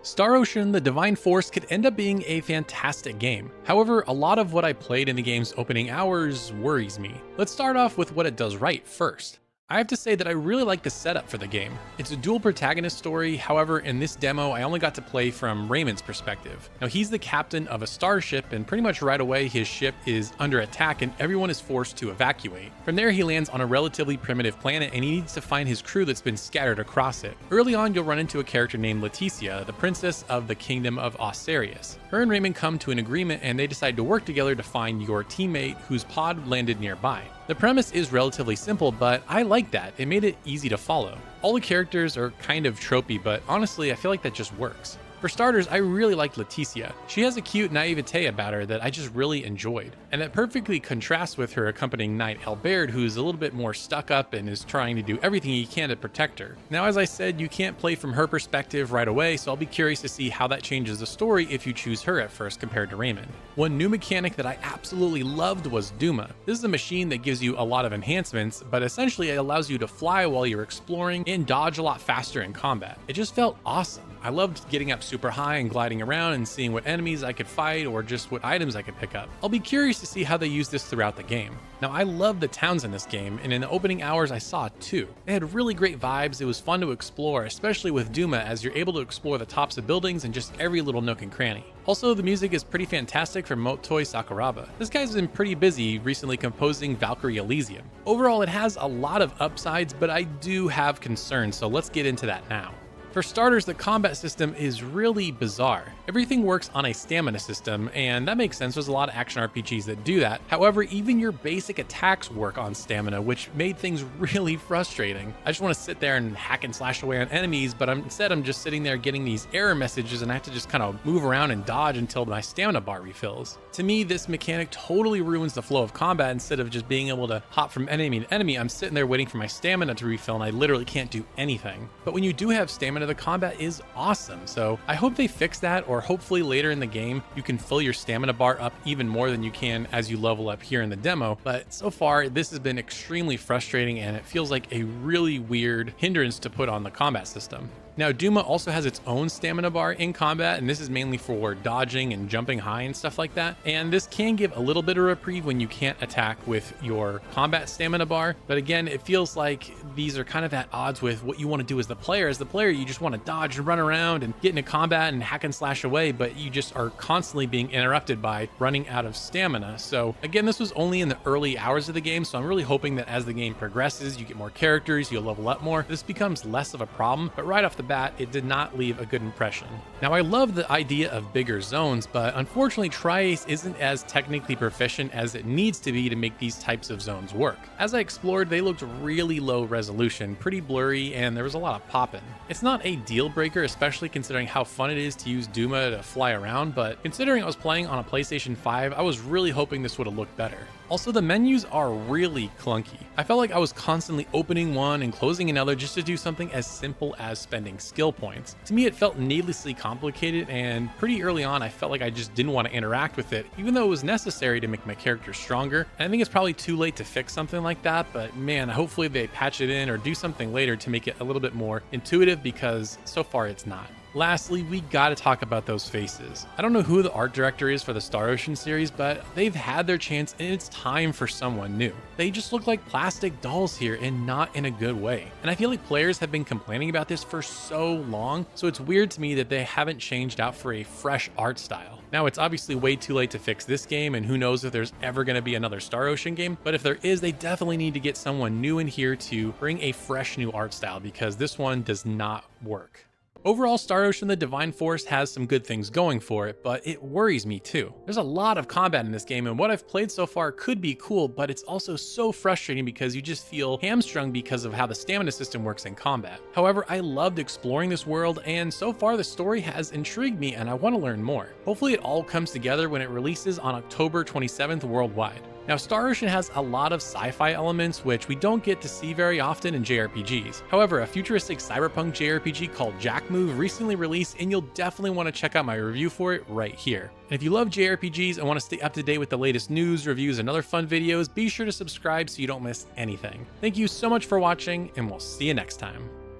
Star Ocean: The Divine Force could end up being a fantastic game. However, a lot of what I played in the game's opening hours worries me. Let's start off with what it does right first. I have to say that I really like the setup for the game. It's a dual protagonist story, however in this demo I only got to play from Raymond's perspective. Now he's the captain of a starship and pretty much right away his ship is under attack and everyone is forced to evacuate. From there he lands on a relatively primitive planet and he needs to find his crew that's been scattered across it. Early on you'll run into a character named Leticia, the princess of the kingdom of Osarius. Her and Raymond come to an agreement and they decide to work together to find your teammate whose pod landed nearby. The premise is relatively simple, but I like that. It made it easy to follow. All the characters are kind of tropey, but honestly, I feel like that just works. For starters, I really liked Leticia. She has a cute naivete about her that I just really enjoyed, and that perfectly contrasts with her accompanying knight Albert, who's a little bit more stuck up and is trying to do everything he can to protect her. Now, as I said, you can't play from her perspective right away, so I'll be curious to see how that changes the story if you choose her at first compared to Raymond. One new mechanic that I absolutely loved was Duma. This is a machine that gives you a lot of enhancements, but essentially it allows you to fly while you're exploring and dodge a lot faster in combat. It just felt awesome. I loved getting up super high and gliding around and seeing what enemies I could fight or just what items I could pick up. I'll be curious to see how they use this throughout the game. Now I love the towns in this game, and in the opening hours I saw two. They had really great vibes, it was fun to explore, especially with Duma as you're able to explore the tops of buildings and just every little nook and cranny. Also, the music is pretty fantastic from Motoi Sakuraba. This guy's been pretty busy recently composing Valkyrie Elysium. Overall, it has a lot of upsides, but I do have concerns, so let's get into that now. For starters, the combat system is really bizarre. Everything works on a stamina system, and that makes sense, there's a lot of action RPGs that do that. However, even your basic attacks work on stamina, which made things really frustrating. I just want to sit there and hack and slash away on enemies, but instead I'm just sitting there getting these error messages and I have to just kind of move around and dodge until my stamina bar refills. To me, this mechanic totally ruins the flow of combat. Instead of just being able to hop from enemy to enemy, I'm sitting there waiting for my stamina to refill and I literally can't do anything. But when you do have stamina, the combat is awesome, so I hope they fix that, or hopefully later in the game you can fill your stamina bar up even more than you can as you level up here in the demo. But so far this has been extremely frustrating and it feels like a really weird hindrance to put on the combat system. Now, Duma also has its own stamina bar in combat, and this is mainly for dodging and jumping high and stuff like that. And this can give a little bit of reprieve when you can't attack with your combat stamina bar. But again, it feels like these are kind of at odds with what you want to do as the player. As the player, you just want to dodge and run around and get into combat and hack and slash away, but you just are constantly being interrupted by running out of stamina. So again, this was only in the early hours of the game, so I'm really hoping that as the game progresses, you get more characters, you'll level up more, this becomes less of a problem. But right off the bat, it did not leave a good impression. Now, I love the idea of bigger zones, but unfortunately Tri-Ace isn't as technically proficient as it needs to be to make these types of zones work. As I explored, they looked really low resolution, pretty blurry, and there was a lot of popping. It's not a deal breaker, especially considering how fun it is to use Duma to fly around, but considering I was playing on a PlayStation 5, I was really hoping this would have looked better. Also, the menus are really clunky. I felt like I was constantly opening one and closing another just to do something as simple as spending skill points. To me, it felt needlessly complicated, and pretty early on, I felt like I just didn't want to interact with it, even though it was necessary to make my character stronger. And I think it's probably too late to fix something like that, but man, hopefully they patch it in or do something later to make it a little bit more intuitive, because so far it's not. Lastly, we gotta talk about those faces. I don't know who the art director is for the Star Ocean series, but they've had their chance and it's time for someone new. They just look like plastic dolls here, and not in a good way. And I feel like players have been complaining about this for so long, so it's weird to me that they haven't changed out for a fresh art style. Now, it's obviously way too late to fix this game, and who knows if there's ever going to be another Star Ocean game, but if there is, they definitely need to get someone new in here to bring a fresh new art style, because this one does not work. Overall, Star Ocean: The Divine Force has some good things going for it, but it worries me too. There's a lot of combat in this game, and what I've played so far could be cool, but it's also so frustrating because you just feel hamstrung because of how the stamina system works in combat. However, I loved exploring this world, and so far the story has intrigued me and I want to learn more. Hopefully it all comes together when it releases on October 27th worldwide. Now, Star Ocean has a lot of sci-fi elements which we don't get to see very often in JRPGs. However, a futuristic cyberpunk JRPG called Jack Move recently released, and you'll definitely want to check out my review for it right here. And if you love JRPGs and want to stay up to date with the latest news, reviews, and other fun videos, be sure to subscribe so you don't miss anything. Thank you so much for watching, and we'll see you next time.